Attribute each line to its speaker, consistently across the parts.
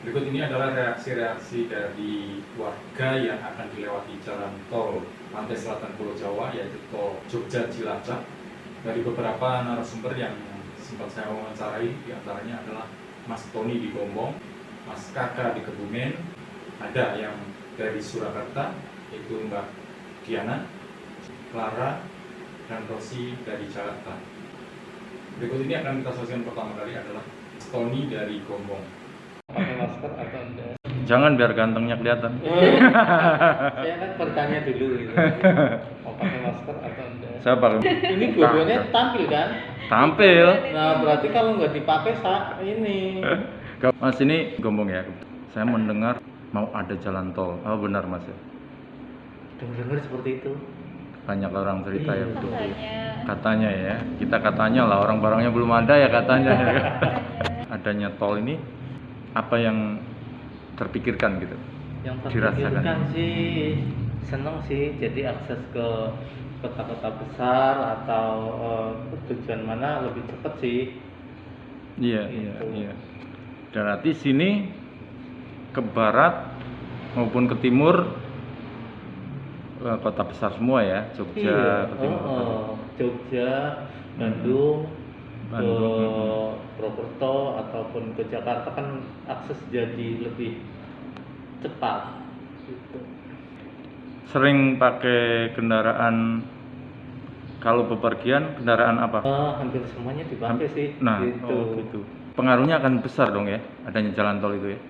Speaker 1: Berikut ini adalah reaksi-reaksi dari warga yang akan dilewati jalan tol pantai selatan Pulau Jawa, yaitu tol Jogja-Cilacap. Dari beberapa narasumber yang sempat saya wawancarai, diantaranya adalah Mas Tony di Gombong, Mas Kaka di Kebumen, ada yang dari Surakarta, yaitu Mbak Diana, Clara, dan Rosi dari Jakarta. Berikut ini akan kita saksikan pertama kali adalah Mas Tony dari Gombong.
Speaker 2: Pakai masker atau enggak?
Speaker 3: Jangan biar gantengnya kelihatan.
Speaker 2: Saya kan bertanya dulu gitu. Mau pakai masker atau enggak?
Speaker 3: Saya pakai.
Speaker 2: Ini dua-duanya tampil kan?
Speaker 3: Tampil.
Speaker 2: Nah berarti kalau nggak dipakai ini.
Speaker 3: Mas ini Gombong ya. Saya mendengar mau ada jalan tol. Oh benar Mas ya.
Speaker 2: Dengar-dengar seperti itu.
Speaker 3: Banyak orang cerita ya.
Speaker 4: Katanya.
Speaker 3: Katanya ya. Kita katanya lah, orang barangnya belum ada ya katanya. Ya. Adanya tol ini apa yang terpikirkan gitu?
Speaker 2: Yang
Speaker 3: Dirasakan.
Speaker 2: terpikirkan sih seneng sih, jadi akses ke kota-kota besar atau tujuan mana lebih cepat sih.
Speaker 3: Iya,
Speaker 2: Gitu.
Speaker 3: iya. Dan nanti sini ke barat maupun ke timur kota besar semua ya, Jogja, ke timur.
Speaker 2: Jogja, Bandung,
Speaker 3: Bandung,
Speaker 2: ke Purwokerto ataupun ke Jakarta kan akses jadi lebih cepat. Gitu.
Speaker 3: Sering pakai kendaraan kalau bepergian, kendaraan apa?
Speaker 2: Hampir semuanya dipakai sih.
Speaker 3: Nah,
Speaker 2: gitu.
Speaker 3: oh gitu. Pengaruhnya akan besar dong ya, adanya jalan tol itu ya.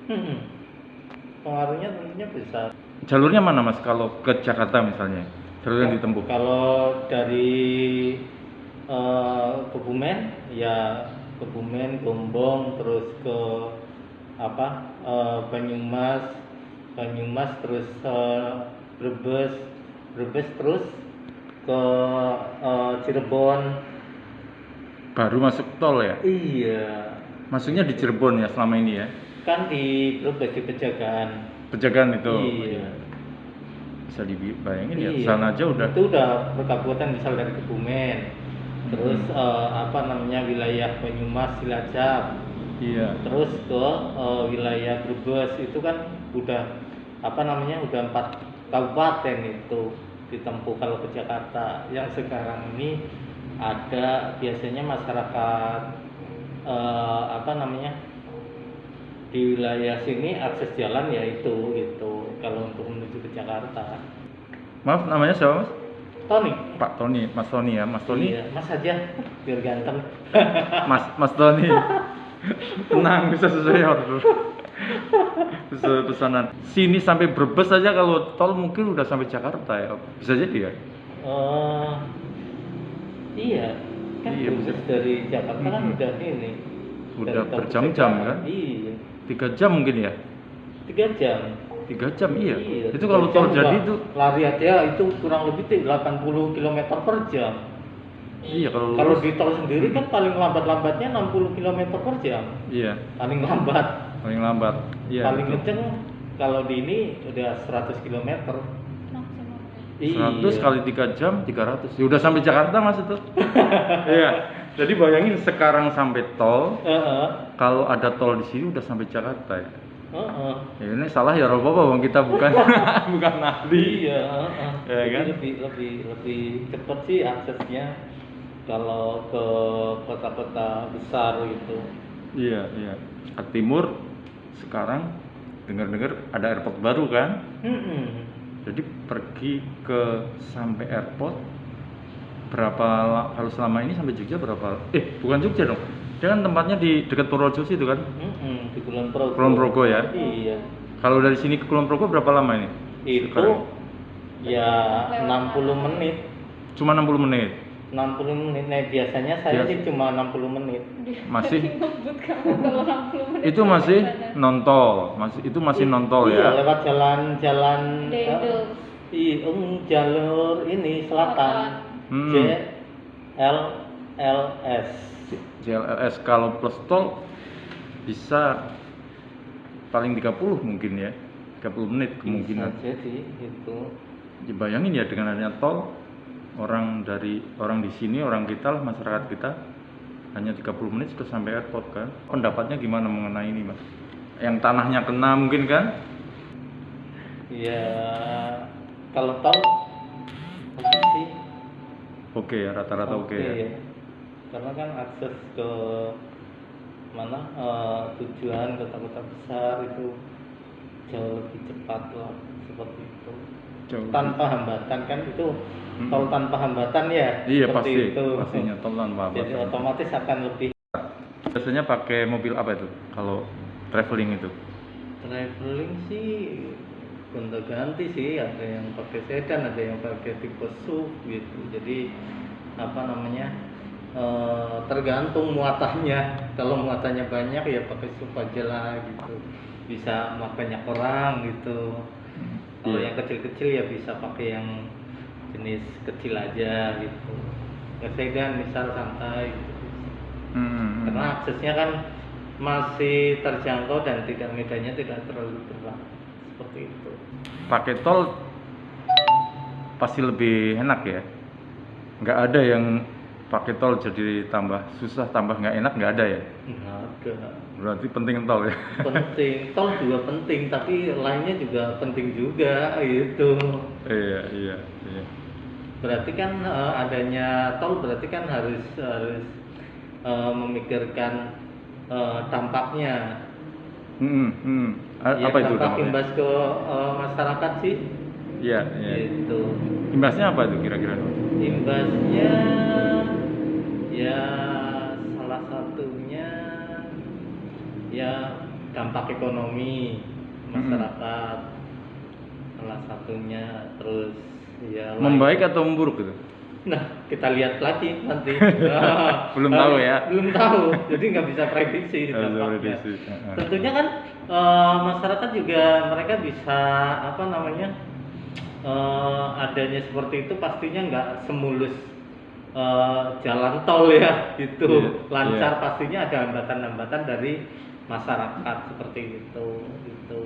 Speaker 2: Pengaruhnya tentunya besar.
Speaker 3: Jalurnya mana Mas kalau ke Jakarta misalnya? Jalur yang ditempuh?
Speaker 2: Kalau dari Kebumen ya Kebumen, Gombong, terus ke Banyumas terus Brebes terus ke Cirebon.
Speaker 3: Baru masuk tol ya?
Speaker 2: Iya.
Speaker 3: Maksudnya di Cirebon ya selama ini ya?
Speaker 2: Kan di Brebes di Pejagaan.
Speaker 3: Penjagaan itu.
Speaker 2: Iya.
Speaker 3: Bisa dibayangin ya,
Speaker 2: Iya.
Speaker 3: sana aja udah.
Speaker 2: Itu udah berkabupaten misal dari Kebumen. Terus wilayah Banyumas, Cilacap.
Speaker 3: Iya.
Speaker 2: Terus ke wilayah Brebes itu kan udah udah 4 kabupaten itu ditempuh kalau ke Jakarta. Yang sekarang ini ada biasanya masyarakat di wilayah sini akses jalan ya itu gitu kalau untuk menuju ke Jakarta.
Speaker 3: Maaf, namanya siapa Mas?
Speaker 2: Tony.
Speaker 3: Pak Tony, Mas Tony ya, Mas Tony.
Speaker 2: Iya, Mas aja biar ganteng.
Speaker 3: Mas Tony. Tenang, bisa sesuai order. Sesuai pesanan. Sini sampai Brebes aja kalau tol mungkin udah sampai Jakarta ya. Bisa jadi ya?
Speaker 2: Iya, kan
Speaker 3: Iya,
Speaker 2: Brebes
Speaker 3: bisa.
Speaker 2: dari Jakarta kan
Speaker 3: Mhm.
Speaker 2: udah ini.
Speaker 3: Udah
Speaker 2: dari tol
Speaker 3: berjam-jam
Speaker 2: Pejagaan.
Speaker 3: kan?
Speaker 2: Iya,
Speaker 3: 3 jam mungkin ya?
Speaker 2: 3 jam.
Speaker 3: 3 jam iya. Itu
Speaker 2: 3
Speaker 3: kalau
Speaker 2: jam
Speaker 3: tol jadi
Speaker 2: udah
Speaker 3: itu
Speaker 2: lari aja itu kurang lebih 80 km per jam.
Speaker 3: iya kalau
Speaker 2: Kalau
Speaker 3: lurus.
Speaker 2: di tol sendiri kan paling lambat-lambatnya 60 km per jam.
Speaker 3: Iya,
Speaker 2: Paling lambat.
Speaker 3: paling lambat. Iya.
Speaker 2: Paling
Speaker 3: betul.
Speaker 2: kenceng kalau di ini udah 100 km.
Speaker 4: Maksimum.
Speaker 3: 100 kali 3 jam 300. Ya udah sampai Jakarta Mas itu. Iya. Jadi bayangin sekarang sampai tol, kalau ada tol di sini udah sampai Jakarta ya. Ya ini salah ya apa-apa Bang, kita bukan bukan ahli.
Speaker 2: Iya,
Speaker 3: Ya kan?
Speaker 2: Jadi lebih cepat sih aksesnya kalau ke kota-kota besar gitu.
Speaker 3: Iya, iya. Ke timur sekarang dengar-dengar ada airport baru kan? Jadi pergi ke sampai airport kalau selama ini sampai Jogja berapa? Bukan Jogja dong. Dia kan tempatnya di dekat Purworejo itu kan?
Speaker 2: Di Kulon Progo.
Speaker 3: Kulon Progo ya?
Speaker 2: Iya.
Speaker 3: Kalau dari sini ke Kulon Progo berapa lama ini?
Speaker 2: Itu
Speaker 3: Sekarang?
Speaker 2: ya 60 menit.
Speaker 3: Cuma 60 menit.
Speaker 2: 60 menit. Nah, biasanya saya
Speaker 3: Biasa.
Speaker 2: sih cuma 60 menit.
Speaker 3: Masih?
Speaker 4: Ngebut kamu kalau 60 menit.
Speaker 3: Itu masih non-tol. Masih non-tol
Speaker 2: Iya,
Speaker 3: ya?
Speaker 2: lewat jalan
Speaker 4: Dendels.
Speaker 2: jalur ini selatan.
Speaker 3: Hmm.
Speaker 2: JLLS.
Speaker 3: JLLS kalau plus tol bisa paling 30 mungkin ya. 30 menit kemungkinan.
Speaker 2: Bisa jadi itu.
Speaker 3: Dibayangin ya dengan adanya tol, orang di sini, orang kita lah, masyarakat kita hanya 30 menit sudah sampai airport kan. Pendapatnya gimana mengenai ini Mas? yang tanahnya kena mungkin kan?
Speaker 2: Ya kalau tol oke sih.
Speaker 3: Oke ya, rata-rata oke ya.
Speaker 2: Ya. Karena kan akses ke mana tujuan kota-kota besar itu jauh lebih cepat lah seperti itu. Tanpa hambatan kan itu tol tanpa hambatan ya.
Speaker 3: Iya
Speaker 2: seperti
Speaker 3: pasti.
Speaker 2: itu.
Speaker 3: Pastinya tol tanpa hambatan.
Speaker 2: Jadi otomatis akan lebih.
Speaker 3: Biasanya pakai mobil apa itu kalau traveling itu?
Speaker 2: Traveling sih gonta-ganti sih, ada yang pakai sedan, ada yang pakai tipe SUV gitu. Jadi apa namanya tergantung muatannya. Kalau muatannya banyak ya pakai SUV aja lah gitu. Bisa muat banyak orang gitu. Kalau yang kecil-kecil ya bisa pakai yang jenis kecil aja gitu. Sedan misal santai gitu. Karena aksesnya kan masih terjangkau dan tidak medannya tidak terlalu berat seperti itu.
Speaker 3: Pakai tol pasti lebih enak ya. Nggak ada yang pakai tol jadi tambah susah, tambah nggak enak, nggak ada ya.
Speaker 2: Nggak ada.
Speaker 3: Berarti penting tol ya.
Speaker 2: Penting, tol juga penting, tapi lainnya juga penting juga gitu.
Speaker 3: Iya.
Speaker 2: Berarti kan adanya tol berarti kan harus memikirkan dampaknya.
Speaker 3: Apa itu
Speaker 2: dampak
Speaker 3: dampaknya?
Speaker 2: imbas ke masyarakat sih.
Speaker 3: Iya.
Speaker 2: Gitu.
Speaker 3: Imbasnya apa itu kira-kira?
Speaker 2: Imbasnya ya salah satunya ya dampak ekonomi masyarakat, salah satunya, terus ya
Speaker 3: Membaik atau memburuk itu?
Speaker 2: Nah, kita lihat lagi nanti.
Speaker 3: Belum tahu ya?
Speaker 2: Belum tahu, jadi nggak bisa prediksi
Speaker 3: Nggak bisa
Speaker 2: dampaknya.
Speaker 3: prediksi.
Speaker 2: Tentunya kan masyarakat juga mereka bisa apa namanya adanya seperti itu pastinya nggak semulus jalan tol ya gitu.
Speaker 3: Iya,
Speaker 2: Lancar
Speaker 3: iya.
Speaker 2: pastinya ada hambatan-hambatan dari masyarakat seperti itu gitu.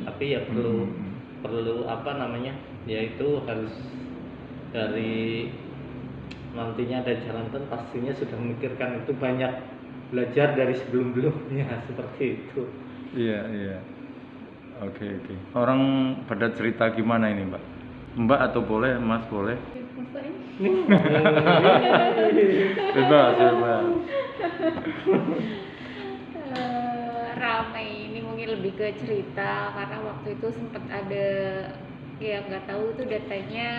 Speaker 2: Tapi ya perlu apa namanya? Yaitu harus dari nantinya ada jalan tol pastinya sudah memikirkan itu, banyak belajar dari sebelum-belumnya seperti itu.
Speaker 3: Iya. Oke. Orang pada cerita gimana ini, Mbak? Mbak atau boleh, Mas boleh? Bebas.
Speaker 4: Ramai ini mungkin lebih ke cerita karena waktu itu sempat ada ya nggak tahu itu datanya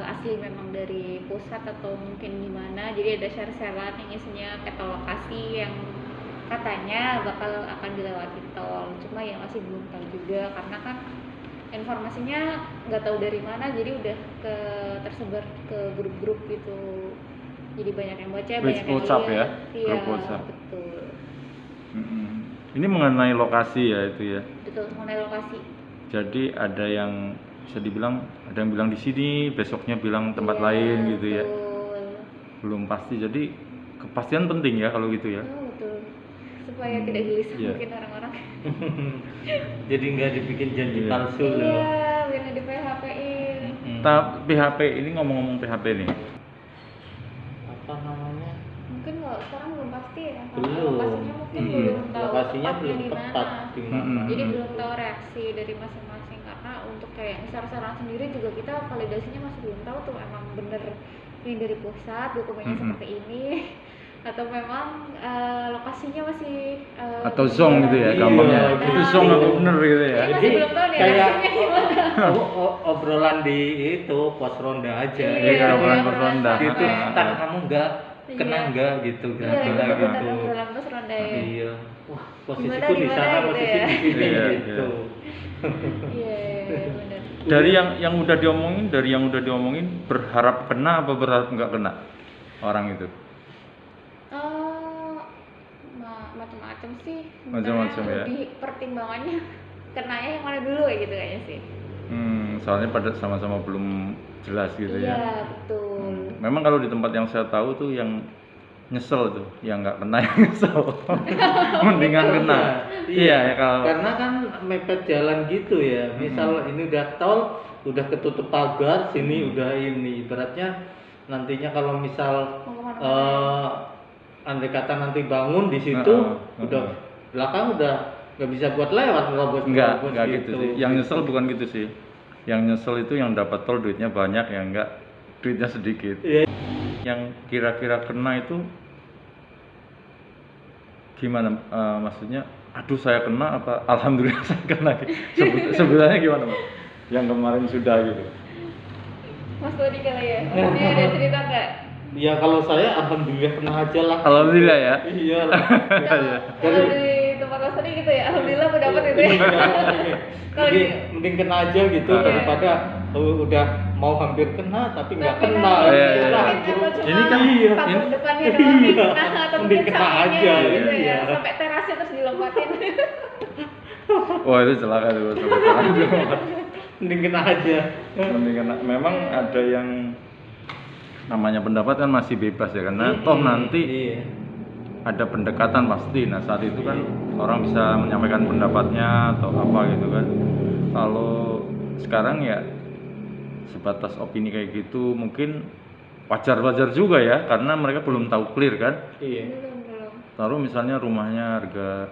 Speaker 4: asli memang dari pusat atau mungkin gimana, jadi ada share-sharean yang isinya peta lokasi yang katanya bakal akan dilewati tol, cuma ya masih belum tahu juga karena kan informasinya nggak tahu dari mana, jadi udah tersebar ke grup-grup gitu, jadi banyak yang baca, banyak yang
Speaker 3: WhatsApp ya?
Speaker 4: lihat. Iya,
Speaker 3: Grup WhatsApp.
Speaker 4: betul.
Speaker 3: Ini mengenai lokasi ya itu ya.
Speaker 4: Betul, mengenai lokasi.
Speaker 3: Jadi ada yang bisa dibilang, ada yang bilang di sini, besoknya bilang tempat
Speaker 4: Iya,
Speaker 3: lain gitu ya.
Speaker 4: betul.
Speaker 3: Belum pasti. Jadi kepastian penting ya kalau gitu ya.
Speaker 4: Oh, betul. Supaya tidak gelisah
Speaker 3: iya.
Speaker 4: mungkin orang-orang.
Speaker 2: Jadi nggak dibikin janji
Speaker 3: Iya.
Speaker 2: palsu loh.
Speaker 4: Iya, biar di PHP-in.
Speaker 3: PHP ini ngomong-ngomong PHP nih.
Speaker 2: Apa namanya?
Speaker 4: Mungkin kalau sekarang belum pasti ya. Karena
Speaker 2: Belum.
Speaker 4: lokasinya mungkin
Speaker 2: Iya,
Speaker 4: belum tahu
Speaker 2: lokasinya
Speaker 4: tepatnya
Speaker 2: belum
Speaker 4: di
Speaker 2: tepat
Speaker 4: mana.
Speaker 2: di mana.
Speaker 4: Jadi belum tahu reaksi dari masing-masing, karena untuk kayak saran-saran sendiri juga kita validasinya masih belum tahu tuh emang bener ini dari pusat dokumennya seperti ini atau memang lokasinya masih
Speaker 3: Atau zong gitu ya,
Speaker 2: Iya,
Speaker 3: gampangnya.
Speaker 2: gitu.
Speaker 3: Itu zong apa bener gitu ya.
Speaker 4: Jadi masih belum tahu nih
Speaker 2: kayak
Speaker 4: reaksinya gimana.
Speaker 2: obrolan di itu pos ronda aja.
Speaker 4: Iya,
Speaker 3: Iya, kayak obrolan
Speaker 4: iya,
Speaker 3: pos ronda.
Speaker 2: Gitu,
Speaker 3: Ah.
Speaker 2: ntar kamu nggak kena
Speaker 4: Iya.
Speaker 2: nggak gitu
Speaker 4: Iya,
Speaker 2: kira-kira
Speaker 4: gitu,
Speaker 2: gitu.
Speaker 4: kita obrolan terus ronda ya.
Speaker 2: Iya. Wah, posisiku
Speaker 4: Gimana,
Speaker 2: di sana,
Speaker 4: gitu
Speaker 2: posisi
Speaker 4: ya.
Speaker 2: di sini
Speaker 3: Iya,
Speaker 2: gitu.
Speaker 4: Iya, benar.
Speaker 3: Dari yang udah diomongin, berharap kena apa berharap nggak kena orang itu?
Speaker 4: Macam-macam sih.
Speaker 3: Macam-macam
Speaker 4: Sebenarnya
Speaker 3: ya.
Speaker 4: Lebih pertimbangannya kenanya yang mana dulu ya gitu kayaknya sih.
Speaker 3: Soalnya pada sama-sama belum jelas gitu
Speaker 4: Iya,
Speaker 3: ya.
Speaker 4: betul.
Speaker 3: Memang kalau di tempat yang saya tahu tuh yang nyesel tuh, yang nggak kena yang nyesel. Mendingan kena. Iya ya kalau.
Speaker 2: Karena kan mepet jalan gitu ya. Misal ini udah tol, udah ketutup pagar, sini udah ini. Ibaratnya nantinya kalau misal
Speaker 4: Mau kemana-mana.
Speaker 2: andai kata nanti bangun di situ, udah belakang udah nggak bisa buat lewat nerobos
Speaker 3: Enggak gitu sih. Yang nyesel bukan gitu sih. Yang nyesel itu yang dapat tol duitnya banyak, yang enggak duitnya sedikit.
Speaker 2: Iya.
Speaker 3: Yang kira-kira kena itu gimana? Maksudnya, aduh saya kena apa? Alhamdulillah saya kena. Sebenarnya gimana, Mas? Yang kemarin sudah gitu.
Speaker 4: Mas Dodi kali ya, maksudnya ada cerita nggak?
Speaker 2: Ya kalau saya alhamdulillah kena aja lah.
Speaker 3: Alhamdulillah ya.
Speaker 2: Iya lah.
Speaker 4: Kalau di tempat Mas Dodi gitu ya, alhamdulillah aku dapat itu ya. Kalau
Speaker 2: Jadi
Speaker 4: di
Speaker 2: mending kena aja gitu daripada udah mau hampir kena tapi nggak
Speaker 4: nggak
Speaker 2: kena.
Speaker 3: Iya,
Speaker 2: gitu
Speaker 3: iya.
Speaker 2: lah.
Speaker 3: Ini kan
Speaker 4: panggung depannya doang yang kena atau
Speaker 2: Mending
Speaker 4: mungkin
Speaker 2: kena
Speaker 4: sampingnya
Speaker 2: aja,
Speaker 4: gitu
Speaker 2: iya.
Speaker 4: ya, sampai terasnya terus dilompatin.
Speaker 3: Wah itu celaka tuh.
Speaker 2: Mending kena aja.
Speaker 3: Mending kena. Memang ada yang namanya pendapat kan masih bebas ya, karena toh nanti
Speaker 2: Iya.
Speaker 3: ada pendekatan pasti. Nah saat itu kan orang bisa menyampaikan pendapatnya atau apa gitu kan. Kalau sekarang ya sebatas opini kayak gitu mungkin wajar-wajar juga ya, karena mereka belum tahu clear kan.
Speaker 2: Iya.
Speaker 4: Belum.
Speaker 3: Taruh misalnya rumahnya harga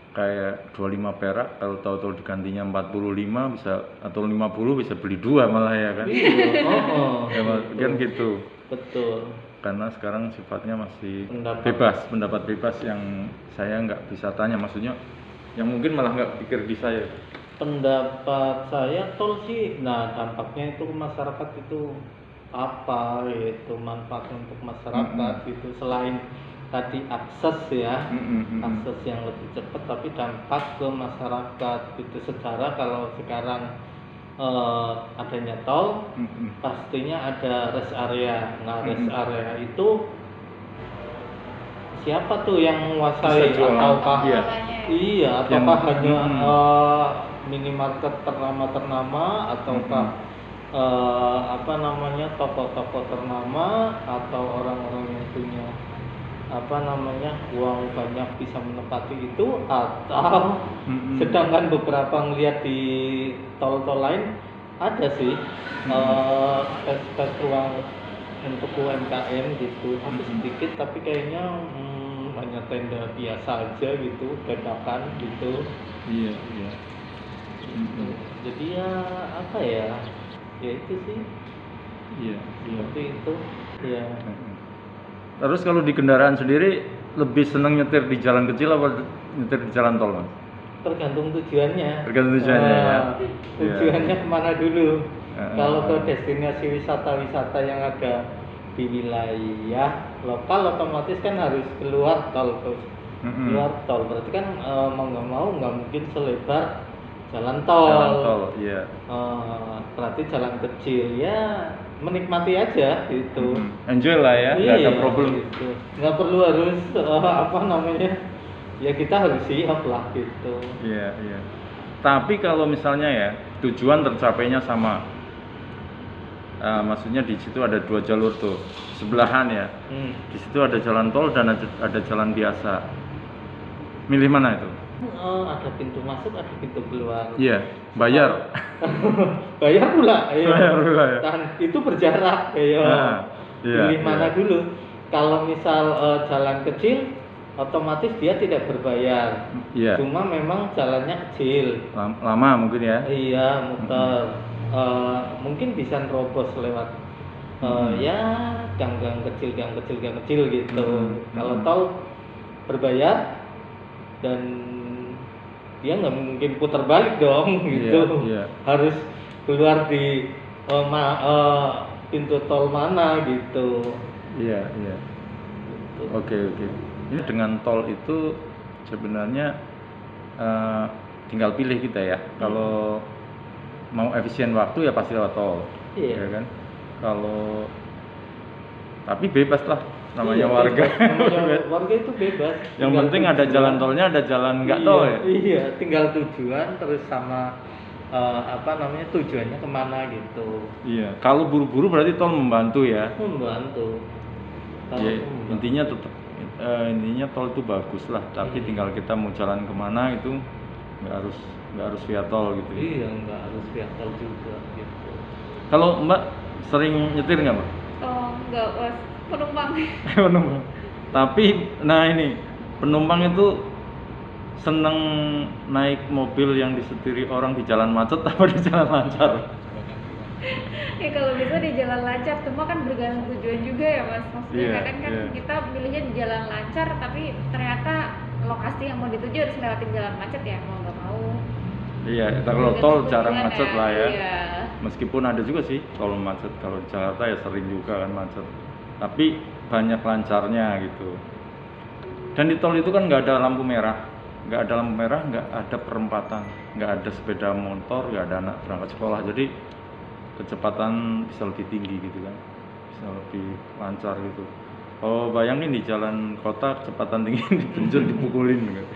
Speaker 3: kayak 25 perak, kalau tahu-tahu digantinya 45 bisa, atau 50 bisa beli 2 malah ya kan.
Speaker 2: Iya.
Speaker 3: Ya, kan gitu.
Speaker 2: Betul.
Speaker 3: Karena sekarang sifatnya masih
Speaker 2: Pendapat.
Speaker 3: pendapat bebas yang saya nggak bisa tanya, maksudnya yang mungkin malah nggak pikir di saya.
Speaker 2: Pendapat saya tol sih, nah dampaknya itu ke masyarakat itu apa itu manfaatnya untuk masyarakat itu selain tadi akses ya, akses yang lebih cepat, tapi dampak ke masyarakat itu secara kalau sekarang adanya tol pastinya ada rest area. Nah rest area itu siapa tuh yang menguasai
Speaker 3: Bisa jualan.
Speaker 2: ataukah
Speaker 3: Iya.
Speaker 2: iya ataukah
Speaker 3: Yang-
Speaker 2: hanya minimarket ternama ataukah apa namanya toko-toko ternama atau orang-orang yang punya apa namanya uang banyak bisa menempati itu, atau sedangkan beberapa ngelihat di tol-tol lain ada sih tes uang untuk UMKM gitu, tapi sedikit, tapi kayaknya hanya tenda biasa aja gitu, dadakan gitu.
Speaker 3: Iya.
Speaker 2: Jadi ya apa ya, ya itu sih
Speaker 3: Iya.
Speaker 2: seperti itu ya.
Speaker 3: Terus kalau di kendaraan sendiri lebih seneng nyetir di jalan kecil apa nyetir di jalan tol, Mas?
Speaker 2: Tergantung tujuannya.
Speaker 3: Tergantung tujuannya, ya.
Speaker 2: Tujuannya kemana dulu?
Speaker 3: Heeh.
Speaker 2: Kalau ke destinasi wisata-wisata yang ada di wilayah lokal, otomatis kan harus keluar tol tuh. Keluar tol, berarti kan mau nggak mau nggak mungkin selebar jalan tol.
Speaker 3: Jalan tol, iya.
Speaker 2: Berarti jalan kecil ya menikmati aja gitu.
Speaker 3: Enjoy lah ya, nggak ada problem.
Speaker 2: Gitu. Nggak perlu harus apa namanya, ya kita harus siap lah gitu.
Speaker 3: Iya. Tapi kalau misalnya ya tujuan tercapainya sama, maksudnya di situ ada 2 jalur tuh sebelahan ya. Di situ ada jalan tol dan ada jalan biasa. Milih mana itu?
Speaker 2: Ada pintu masuk, ada pintu keluar.
Speaker 3: Iya, bayar.
Speaker 2: Bayar pula. Iya.
Speaker 3: Bayar pula ya.
Speaker 2: Dan itu berjarak. Iya.
Speaker 3: Iya.
Speaker 2: Pilih mana dulu? Kalau misal jalan kecil, otomatis dia tidak berbayar.
Speaker 3: Iya.
Speaker 2: Cuma memang jalannya kecil.
Speaker 3: Lama mungkin ya.
Speaker 2: Iya, muter. Mungkin bisa nerobos lewat ya gang-gang kecil gitu. Kalau tol berbayar dan dia nggak mungkin putar balik dong gitu.
Speaker 3: Iya.
Speaker 2: Harus keluar di pintu tol mana gitu.
Speaker 3: Iya.
Speaker 2: Gitu.
Speaker 3: Oke. Ini dengan tol itu sebenarnya tinggal pilih kita ya. Kalau mau efisien waktu ya pasti lewat tol.
Speaker 2: Iya.
Speaker 3: Ya kan? Kalau tapi bebas lah namanya
Speaker 2: Iya,
Speaker 3: warga.
Speaker 2: bebas. Namanya warga itu bebas.
Speaker 3: Yang
Speaker 2: Tinggal
Speaker 3: penting ada
Speaker 2: tujuan.
Speaker 3: jalan tolnya, ada jalan nggak tol ya.
Speaker 2: Iya, tinggal tujuan terus sama apa namanya tujuannya kemana gitu.
Speaker 3: Iya. Kalau buru-buru berarti tol membantu ya.
Speaker 2: Membantu. Kalau
Speaker 3: Ya,
Speaker 2: membantu.
Speaker 3: intinya tetap intinya tol itu bagus lah, tapi tinggal kita mau jalan kemana itu nggak harus via tol gitu.
Speaker 2: Iya, nggak harus via tol juga gitu.
Speaker 3: Kalau Mbak sering nyetir nggak, Mbak?
Speaker 4: Oh enggak, was penumpang.
Speaker 3: Penumpang. Tapi nah ini penumpang itu seneng naik mobil yang disetiri orang di jalan macet apa di jalan lancar?
Speaker 4: Ya kalau bisa di jalan lancar, cuma kan bergantung tujuan juga ya Mas. Maksudnya
Speaker 3: Iya,
Speaker 4: kadang kan
Speaker 3: iya.
Speaker 4: kita pilihnya di jalan lancar, tapi ternyata lokasi yang mau dituju harus lewatin jalan macet ya, mau nggak mau.
Speaker 3: Iya, kita kalau
Speaker 4: Bergantung
Speaker 3: tol jarang
Speaker 4: tujuan
Speaker 3: macet lah ya.
Speaker 4: Iya.
Speaker 3: Meskipun ada juga sih tol macet, kalau di Jakarta ya sering juga kan macet. Tapi banyak lancarnya gitu. Dan di tol itu kan nggak ada lampu merah, nggak ada perempatan, nggak ada sepeda motor, nggak ada anak berangkat sekolah. Jadi kecepatan bisa lebih tinggi gitu kan, bisa lebih lancar gitu. Oh bayangin di jalan kota kecepatan tinggi dipenjul dipukulin gitu.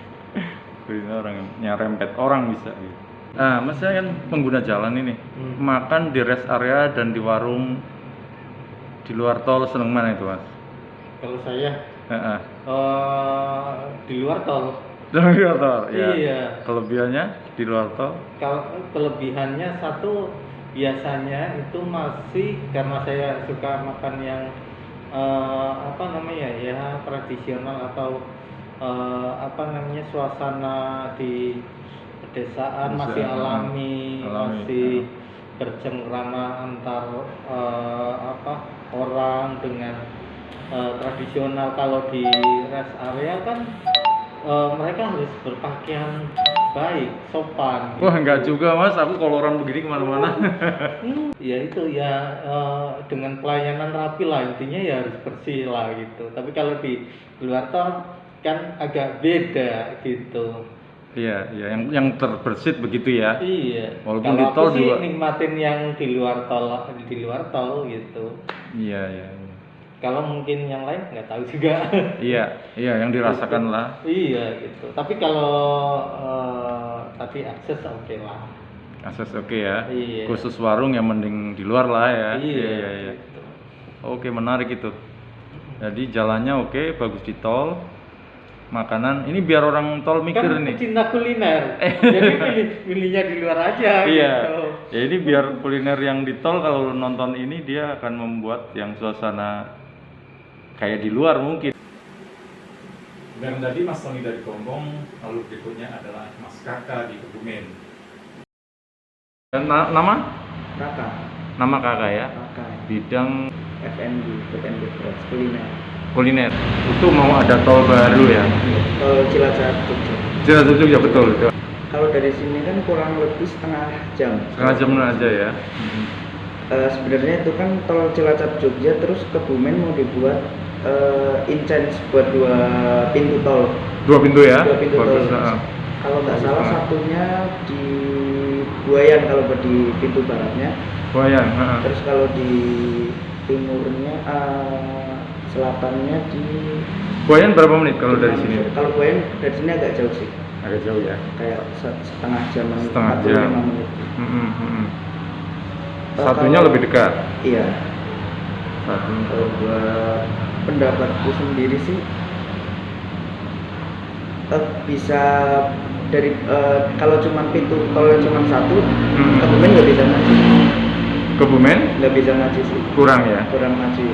Speaker 3: Pukulin orang, nyerempet orang bisa gitu. Nah, mas saya kan pengguna jalan ini, makan di rest area dan di warung di luar tol seneng mana itu mas?
Speaker 2: Kalau saya
Speaker 3: Heeh.
Speaker 2: di luar tol.
Speaker 3: Di luar tol, ya.
Speaker 2: Iya.
Speaker 3: Kelebihannya di luar tol?
Speaker 2: Kalau kelebihannya satu, biasanya itu masih karena saya suka makan yang apa namanya ya, tradisional atau apa namanya, suasana di pedesaan masih alami, masih bercengkrama antar apa orang dengan tradisional. Kalau di rest area kan mereka harus berpakaian baik, sopan.
Speaker 3: Wah enggak juga mas, aku kalau orang begini kemana-mana.
Speaker 2: Ya itu ya, dengan pelayanan rapi lah, intinya ya harus bersih lah gitu. Tapi kalau di luar tol kan agak beda gitu.
Speaker 3: Iya, iya, yang terbersit begitu ya.
Speaker 2: Iya.
Speaker 3: Walaupun
Speaker 2: Kalau
Speaker 3: di tol
Speaker 2: aku sih
Speaker 3: juga.
Speaker 2: nikmatin yang di luar tol gitu.
Speaker 3: Iya, iya, iya.
Speaker 2: Kalau mungkin yang lain nggak tahu juga.
Speaker 3: Iya, iya, yang dirasakan lah.
Speaker 2: Iya gitu. Tapi kalau tapi akses oke lah.
Speaker 3: Akses oke ya.
Speaker 2: Iya.
Speaker 3: Khusus warung yang mending di luar lah ya.
Speaker 2: Iya.
Speaker 3: Iya, iya.
Speaker 2: Gitu.
Speaker 3: Oke, menarik itu. Jadi jalannya oke, bagus di tol. Makanan ini biar orang tol mikir
Speaker 2: Kan
Speaker 3: nih.
Speaker 2: pecinta kuliner. Jadi pilihnya di luar aja.
Speaker 3: Iya.
Speaker 2: Gitu.
Speaker 3: Ya ini biar kuliner yang di tol kalau nonton ini dia akan membuat yang suasana kayak di luar mungkin.
Speaker 1: Dan tadi Mas Tony dari Gombong, lalu berikutnya adalah Mas Kaka di Kebumen.
Speaker 3: Dan nama?
Speaker 5: Kakak,
Speaker 3: Nama kakak ya.
Speaker 5: kakak,
Speaker 3: Bidang
Speaker 5: FNB, food and beverage, kuliner.
Speaker 3: kuliner. Itu mau ada tol baru ya.
Speaker 5: Kalau Cilacap, Jogja.
Speaker 3: Cilacap ya betul.
Speaker 5: Kalau dari sini kan kurang lebih setengah jam.
Speaker 3: Setengah jam aja ya.
Speaker 5: Sebenarnya itu kan tol Cilacap Jogja, terus Kebumen mau dibuat in-change buat 2 pintu tol.
Speaker 3: 2 pintu ya.
Speaker 5: 2 pintu
Speaker 3: Bagus,
Speaker 5: tol.
Speaker 3: nah.
Speaker 5: Kalau nggak
Speaker 3: Bagus
Speaker 5: salah
Speaker 3: banget.
Speaker 5: satunya di Buayan kalau buat di pintu baratnya.
Speaker 3: Lumayan.
Speaker 5: Terus kalau di timurnya, selatannya di.
Speaker 3: Buayan berapa menit kalau dari sini?
Speaker 5: Kalau Buayan dari sini agak jauh sih.
Speaker 3: Agak jauh ya.
Speaker 5: Kayak setengah jam,
Speaker 3: Setengah
Speaker 5: 45
Speaker 3: jam.
Speaker 5: menit.
Speaker 3: Satunya
Speaker 5: Kalau-
Speaker 3: lebih dekat.
Speaker 5: Iya,
Speaker 3: Satunya.
Speaker 5: kalau buat pendapatku sendiri sih bisa dari kalau cuma pintu tolnya cuma satu, Kebumen nggak bisa maju,
Speaker 3: Kebumen
Speaker 5: nggak bisa maju sih,
Speaker 3: kurang ya.
Speaker 5: kurang maju.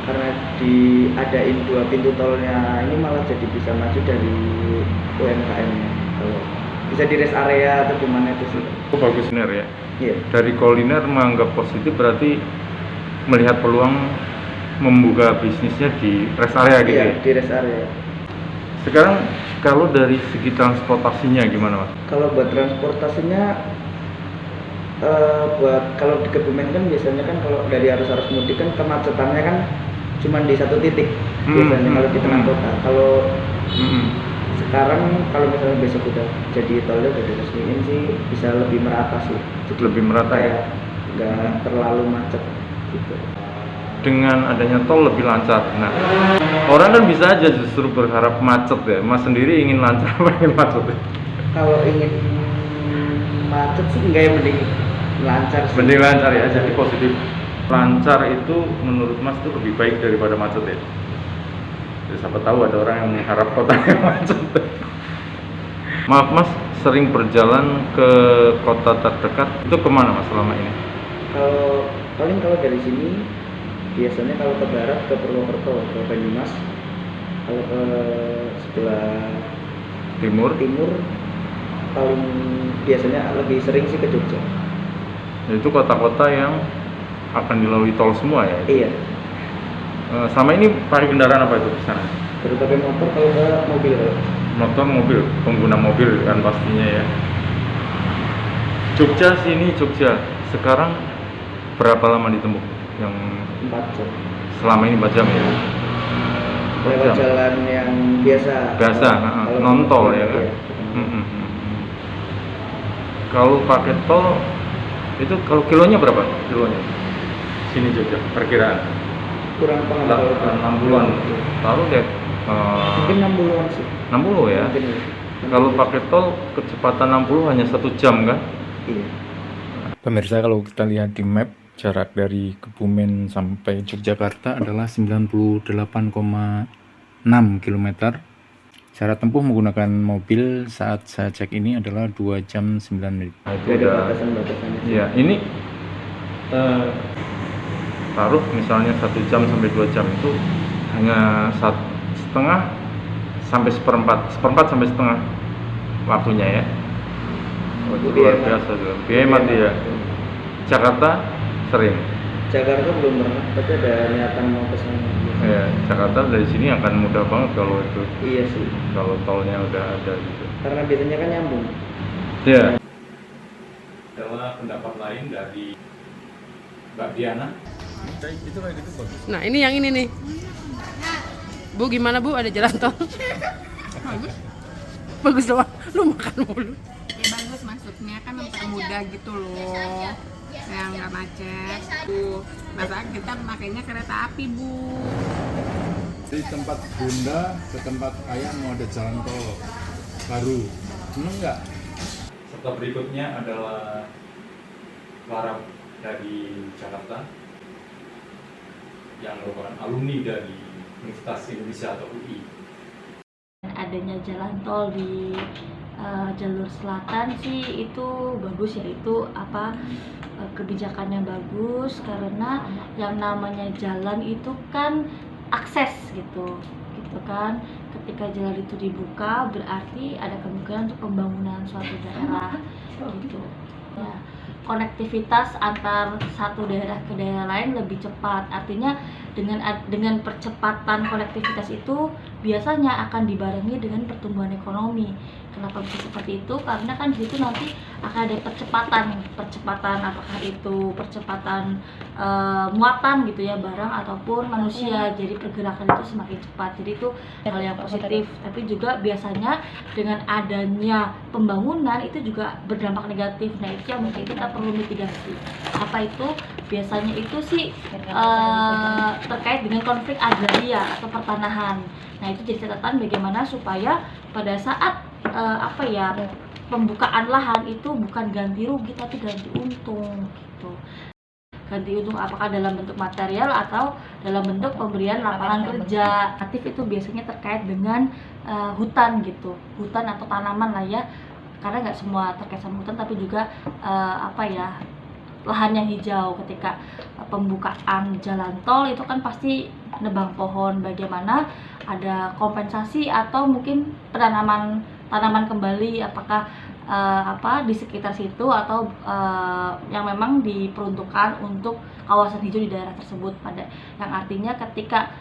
Speaker 5: Karena diadain 2 pintu tolnya ini malah jadi bisa maju dari UMKM-nya. Kalau bisa di rest area atau gimana itu sih.
Speaker 3: Oh, bagus bener ya.
Speaker 5: Iya.
Speaker 3: Dari kuliner menganggap positif berarti melihat peluang membuka bisnisnya di rest area gitu
Speaker 5: Iya,
Speaker 3: ya.
Speaker 5: di rest area.
Speaker 3: Sekarang kalau dari segi transportasinya gimana mas?
Speaker 5: Kalau buat transportasinya, buat kalau di Kebumen kan biasanya kan kalau dari arus mudik kan kemacetannya kan cuma di satu titik biasanya kalau di tengah kota. Kalau sekarang kalau misalnya besok udah jadi tolnya udah diresmiin sih bisa lebih merata sih. Jadi
Speaker 3: Lebih merata ya?
Speaker 5: kayak nggak terlalu macet gitu.
Speaker 3: Dengan adanya tol lebih lancar. Nah, orang kan bisa aja justru berharap macet ya. Mas sendiri ingin lancar apa ingin macet?
Speaker 5: Kalau ingin macet sih enggak, yang mending lancar sih.
Speaker 3: Mending lancar ya, jadi positif. Lancar itu menurut Mas itu lebih baik daripada macet ya. Ya siapa tahu ada orang yang mengharap kotanya macet. Maaf Mas, sering berjalan ke kota terdekat itu kemana Mas selama ini?
Speaker 5: Kalau paling kalau dari sini biasanya kalau ke barat ke Purwokerto, ke Banyumas. Kalau ke sebelah
Speaker 3: Timur.
Speaker 5: Paling biasanya lebih sering sih ke Jogja.
Speaker 3: Itu kota-kota yang akan dilalui tol semua ya?
Speaker 5: Iya.
Speaker 3: Sama ini pakai kendaraan apa itu ke sana?
Speaker 5: Baru pakai motor, kalau nggak mobil.
Speaker 3: Mobil, pengguna mobil kan pastinya ya. Jogja sekarang berapa lama ditempuh? Yang
Speaker 5: 4 jam.
Speaker 3: selama ini 4 jam ya?
Speaker 5: Lewat jalan yang biasa. Kalau
Speaker 3: non tol ya kan?
Speaker 5: iya.
Speaker 3: Kalau pakai tol itu kalau kilonya berapa? Sini Jogja perkiraan?
Speaker 5: Kurang pengalaman.
Speaker 3: 60-an. Taruh deh.
Speaker 5: Mungkin 60-an sih.
Speaker 3: 60 ya?
Speaker 5: Mungkin, ya.
Speaker 3: Kalau pakai tol kecepatan 60 hanya 1 jam kan?
Speaker 5: Iya.
Speaker 1: Pemirsa, kalau kita lihat di map, jarak dari Kebumen sampai Yogyakarta adalah 98,6 km. Jarak tempuh menggunakan mobil saat saya cek ini adalah 2 jam 9 menit.
Speaker 3: Nah, itu
Speaker 5: Gak ada
Speaker 3: udah.
Speaker 5: batasan-batasannya.
Speaker 3: Iya, ini taruh misalnya 1 jam sampai 2 jam itu hanya 1,5 sampai 1/4 sampai setengah waktunya ya. Itu luar biasa tuh. Hemat ya. Jakarta sering.
Speaker 5: Jakarta belum pernah, tapi ada niatan mau ke sana.
Speaker 3: Ya, Jakarta dari sini akan mudah banget kalau itu.
Speaker 5: Iya sih.
Speaker 3: Kalau tolnya udah ada gitu.
Speaker 5: Karena biasanya kan nyambung.
Speaker 3: Iya.
Speaker 1: Adalah pendapat lain dari Mbak Diana. Itu kayak gitu bagus.
Speaker 6: Nah ini yang ini nih. Bu gimana Bu, ada jalan tol? Bagus doang, lu makan mulu.
Speaker 7: Ya bagus, maksudnya kan mempermudah gitu loh, yang nggak macet. Masa kita makanya kereta api Bu.
Speaker 8: Dari tempat Bunda ke tempat Ayah mau ada jalan tol baru, seneng nggak?
Speaker 1: Serta berikutnya adalah Clara dari Jakarta yang merupakan alumni dari Universitas Indonesia atau UI.
Speaker 9: Adanya jalan tol di jalur selatan sih itu bagus ya, itu kebijakannya bagus karena yang namanya jalan itu kan akses gitu kan. Ketika jalan itu dibuka berarti ada kemungkinan untuk pembangunan suatu daerah gitu ya. Konektivitas antar satu daerah ke daerah lain lebih cepat. Artinya dengan percepatan konektivitas itu biasanya akan dibarengi dengan pertumbuhan ekonomi. Kenapa bisa seperti itu? Karena kan di situ nanti akan ada percepatan apakah itu percepatan muatan gitu ya, barang ataupun manusia. Jadi pergerakan itu semakin cepat. Jadi itu hal yang positif. Tapi juga biasanya dengan adanya pembangunan itu juga berdampak negatif. Nah itu yang mungkin kita perlu mitigasi. Apa itu? Biasanya itu sih terkait dengan konflik agraria atau pertanahan. Nah itu jadi catatan bagaimana supaya pada saat pembukaan lahan itu bukan ganti rugi tapi ganti untung gitu. Ganti untung apakah dalam bentuk material atau dalam bentuk pemberian lapangan kerja. Aktif itu biasanya terkait dengan hutan gitu, hutan atau tanaman lah ya, karena nggak semua terkait sama hutan tapi juga lahan yang hijau. Ketika pembukaan jalan tol itu kan pasti nebang pohon, bagaimana ada kompensasi atau mungkin tanaman kembali, apakah di sekitar situ atau yang memang diperuntukkan untuk kawasan hijau di daerah tersebut, pada yang artinya ketika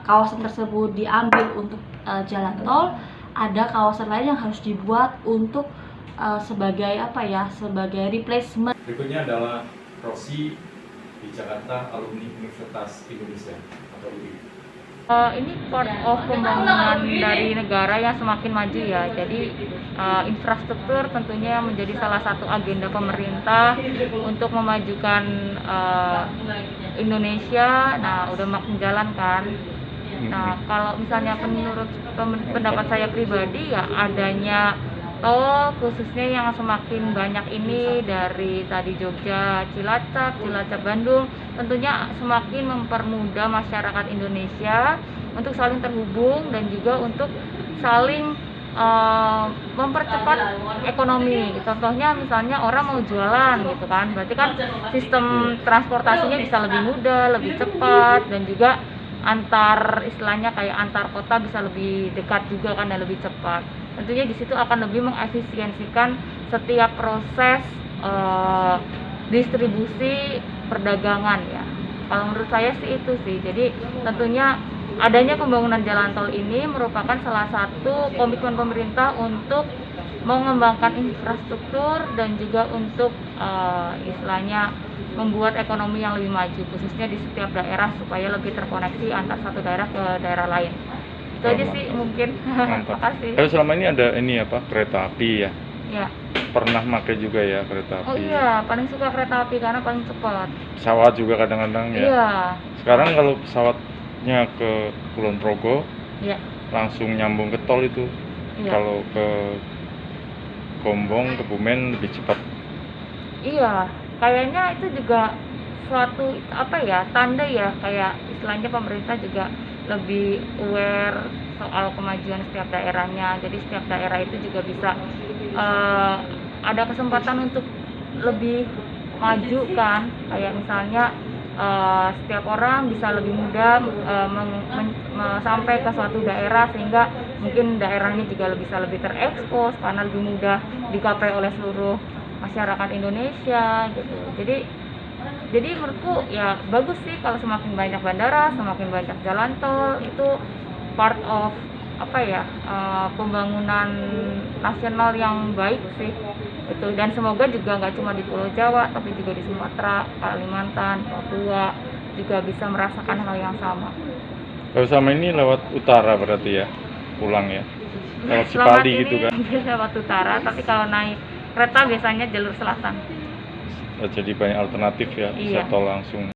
Speaker 9: kawasan tersebut diambil untuk jalan tol, ada kawasan lain yang harus dibuat untuk sebagai replacement.
Speaker 1: Berikutnya adalah Rosi di Jakarta, alumni Universitas Indonesia atau UI.
Speaker 4: Ini part of pembangunan dari negara yang semakin maju ya. Jadi infrastruktur tentunya menjadi salah satu agenda pemerintah untuk memajukan Indonesia. Nah, udah makin jalan kan. Nah, kalau misalnya menurut pendapat saya pribadi ya, adanya tol khususnya yang semakin banyak ini dari tadi Jogja, Cilacap Bandung, tentunya semakin mempermudah masyarakat Indonesia untuk saling terhubung dan juga untuk saling mempercepat ekonomi. Contohnya misalnya orang mau jualan gitu kan, berarti kan sistem transportasinya bisa lebih mudah, lebih cepat, dan juga antar kota bisa lebih dekat juga kan dan lebih cepat. tentunya di situ akan lebih mengefisiensikan setiap proses distribusi perdagangan ya. Kalau menurut saya sih itu sih. Jadi tentunya adanya pembangunan jalan tol ini merupakan salah satu komitmen pemerintah untuk mengembangkan infrastruktur dan juga untuk istilahnya membuat ekonomi yang lebih maju, khususnya di setiap daerah supaya lebih terkoneksi antar satu daerah ke daerah lain. Itu aja sih mungkin. Makasih.
Speaker 3: Tapi selama ini ada ini apa, kereta api ya?
Speaker 4: Ya.
Speaker 3: Pernah pakai juga ya kereta api?
Speaker 4: Oh iya, paling suka kereta api karena paling cepat.
Speaker 3: Pesawat juga kadang-kadang ya?
Speaker 4: Iya.
Speaker 3: Sekarang kalau pesawatnya ke Kulon Progo,
Speaker 4: Iya.
Speaker 3: langsung nyambung ke tol itu.
Speaker 4: Iya.
Speaker 3: Kalau ke Gombong, Kebumen lebih cepat.
Speaker 4: Iya, kayaknya itu juga suatu apa ya, tanda ya, kayak istilahnya pemerintah juga lebih aware soal kemajuan setiap daerahnya. Jadi setiap daerah itu juga bisa ada kesempatan untuk lebih maju kan, kayak misalnya setiap orang bisa lebih mudah sampai ke suatu daerah, sehingga mungkin daerahnya juga bisa lebih terekspos karena lebih mudah dicapai oleh seluruh masyarakat Indonesia gitu. Jadi menurutku ya bagus sih kalau semakin banyak bandara, semakin banyak jalan tol, itu part of apa ya, pembangunan nasional yang baik sih itu. Dan semoga juga nggak cuma di Pulau Jawa tapi juga di Sumatera, Kalimantan, Papua juga bisa merasakan hal yang sama.
Speaker 3: Kalau sama ini lewat utara berarti ya, pulang ya, lewat Cipali gitu kan?
Speaker 4: Lewat utara, tapi kalau naik kereta biasanya jalur selatan.
Speaker 3: Jadi banyak alternatif ya, bisa
Speaker 4: Iya.
Speaker 3: tol langsung.